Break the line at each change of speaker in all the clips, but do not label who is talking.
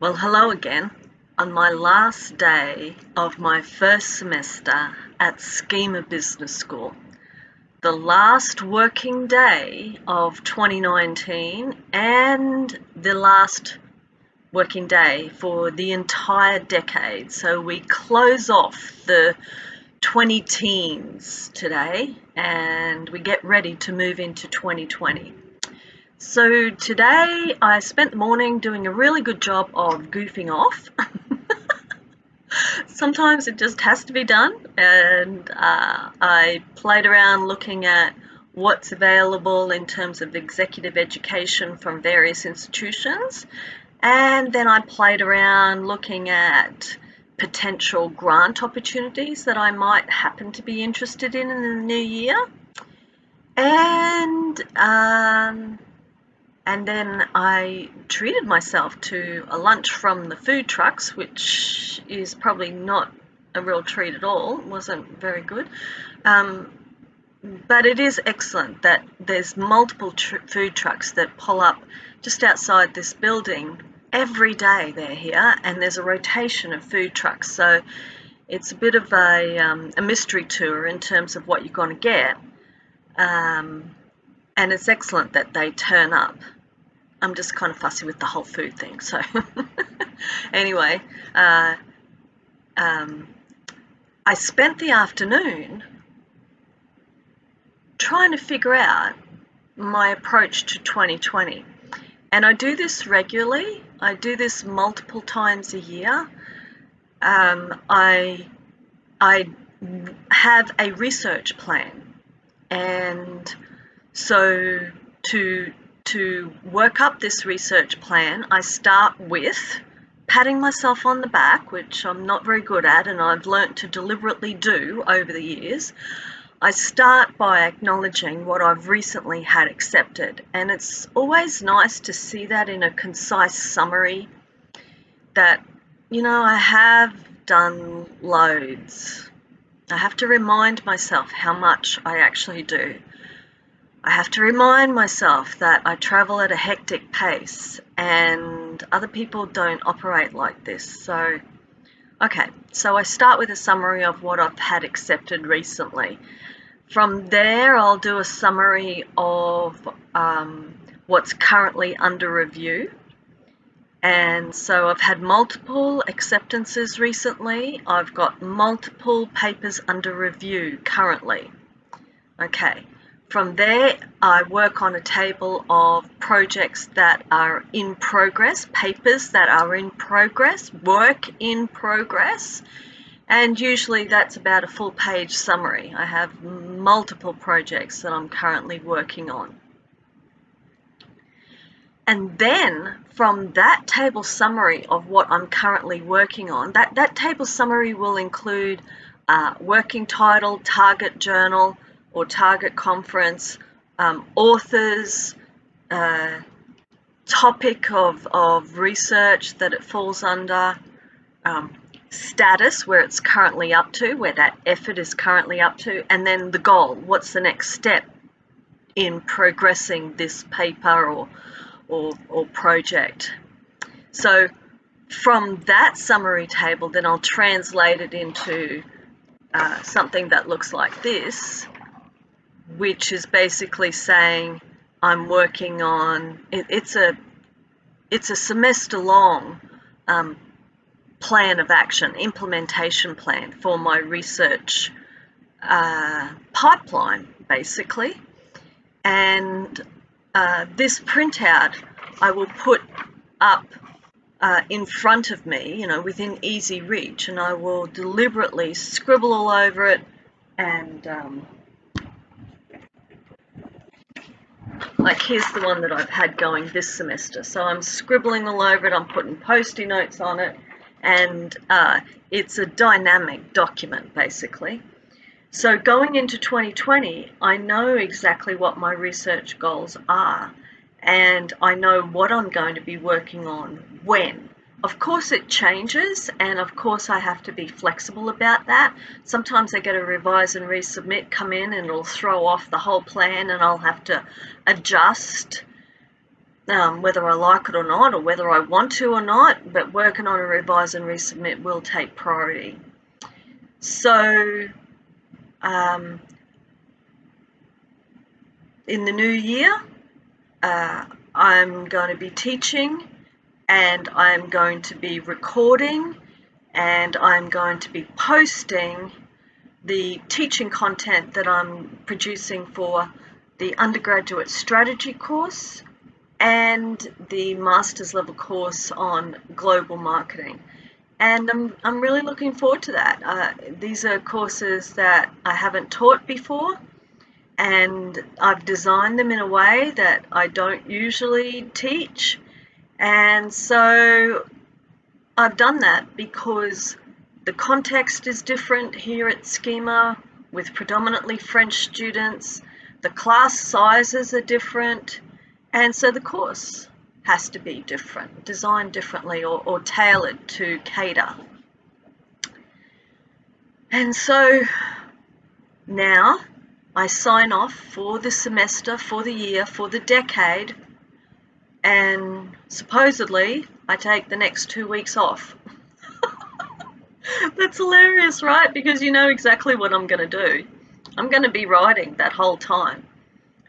Well, hello again. On my last day of my first semester at SKEMA Business School, the last working day of 2019 and the last working day for the entire decade. So we close off the 20 teens today and we get ready to move into 2020. So today I spent the morning doing a really good job of goofing off. Sometimes it just has to be done, and I played around looking at what's available in terms of executive education from various institutions, and then I played around looking at potential grant opportunities that I might happen to be interested in the new year. And then I treated myself to a lunch from the food trucks, which is probably not a real treat at all. It wasn't very good. But it is excellent that there's multiple food trucks that pull up just outside this building. Every day they're here, and there's a rotation of food trucks. So it's a bit of a mystery tour in terms of what you're going to get. And it's excellent that they turn up. I'm just kind of fussy with the whole food thing. So anyway, I spent the afternoon trying to figure out my approach to 2020. And I do this regularly. I do this multiple times a year. I have a research plan. And so to work up this research plan, I start with patting myself on the back, which I'm not very good at and I've learnt to deliberately do over the years. I start by acknowledging what I've recently had accepted, and it's always nice to see that in a concise summary that, I have done loads. I have to remind myself how much I actually do. I have to remind myself that I travel at a hectic pace and other people don't operate like this. So I start with a summary of what I've had accepted recently. From there, I'll do a summary of what's currently under review. And so I've had multiple acceptances recently. I've got multiple papers under review currently. From there, I work on a table of projects that are in progress, papers that are in progress, work in progress, and usually that's about a full page summary. I have multiple projects that I'm currently working on. And then from that table summary of what I'm currently working on, that table summary will include working title, target journal, or target conference, authors, topic of research that it falls under, status, where it's currently up to, where that effort is currently up to, and then the goal. What's the next step in progressing this paper or project? So from that summary table, then I'll translate it into something that looks like this, which is basically saying I'm working on, it's a semester-long plan of action, implementation plan for my research pipeline, basically. And this printout I will put up in front of me, within easy reach, and I will deliberately scribble all over it and like here's the one that I've had going this semester. So I'm scribbling all over it, I'm putting Post-it notes on it, and it's a dynamic document basically. So going into 2020, I know exactly what my research goals are, and I know what I'm going to be working on when. Of course it changes, and of course I have to be flexible about that. Sometimes I get a revise and resubmit come in and it'll throw off the whole plan and I'll have to adjust whether I like it or not, or whether I want to or not, but working on a revise and resubmit will take priority. So in the new year, I'm going to be teaching, and I'm going to be recording, and I'm going to be posting the teaching content that I'm producing for the undergraduate strategy course and the master's level course on global marketing. And I'm really looking forward to that. These are courses that I haven't taught before, and I've designed them in a way that I don't usually teach. And so I've done that because the context is different here at SKEMA with predominantly French students. The class sizes are different, and so the course has to be different, designed differently, or tailored to cater. And so now I sign off for the semester, for the year, for the decade, and supposedly I take the next 2 weeks off. That's hilarious, right? Because you know exactly what I'm going to do. I'm going to be writing that whole time.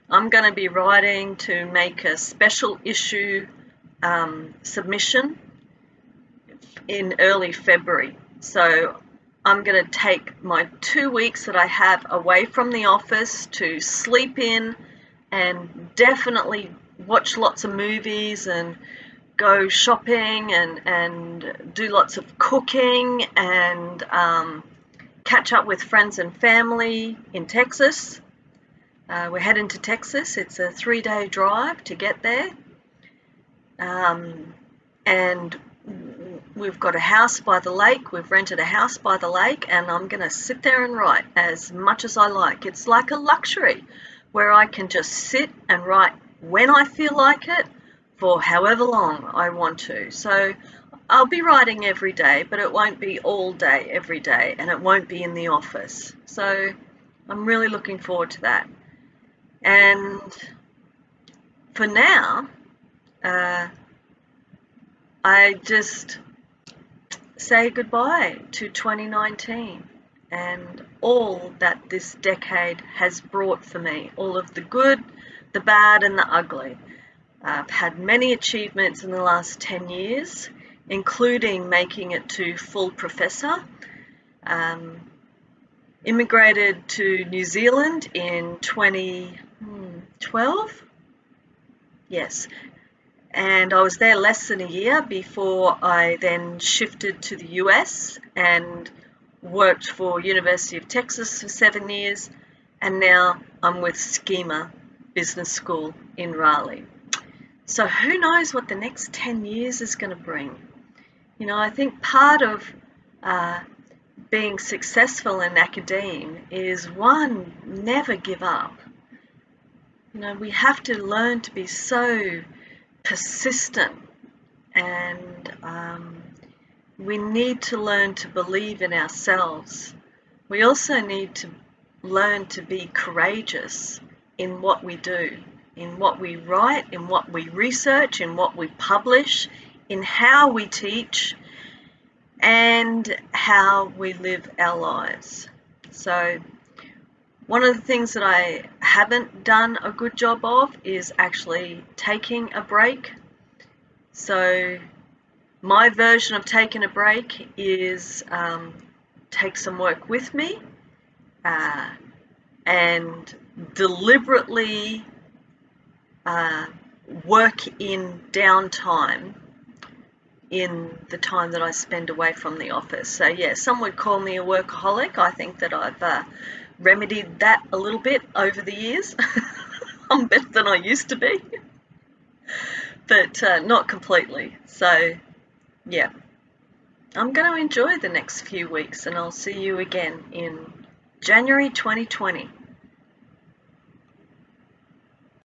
I'm going to be writing to make a special issue submission in early February. So I'm going to take my 2 weeks that I have away from the office to sleep in and definitely watch lots of movies and go shopping and do lots of cooking and catch up with friends and family in Texas. We're heading to Texas. It's a 3-day drive to get there. And we've got a house by the lake. We've rented a house by the lake, and I'm going to sit there and write as much as I like. It's like a luxury where I can just sit and write when I feel like it for however long I want to. So I'll be writing every day, but it won't be all day every day, and it won't be in the office. So I'm really looking forward to that. And for now, I just say goodbye to 2019 and all that this decade has brought for me, all of the good, the bad, and the ugly. I've had many achievements in the last 10 years, including making it to full professor. Immigrated to New Zealand in 2012. Yes. And I was there less than a year before I then shifted to the US and worked for University of Texas for 7 years, and now I'm with SKEMA Business School in Raleigh. So who knows what the next 10 years is going to bring. You know, I think part of being successful in academia is, one, never give up. You know, we have to learn to be so persistent, and we need to learn to believe in ourselves. We also need to learn to be courageous in what we do, in what we write, in what we research, in what we publish, in how we teach, and how we live our lives. So one of the things that I haven't done a good job of is actually taking a break. So my version of taking a break is take some work with me and deliberately work in downtime in the time that I spend away from the office. So yeah, some would call me a workaholic. I think that I've remedied that a little bit over the years. I'm better than I used to be, but not completely. So yeah, I'm going to enjoy the next few weeks, and I'll see you again in January 2020.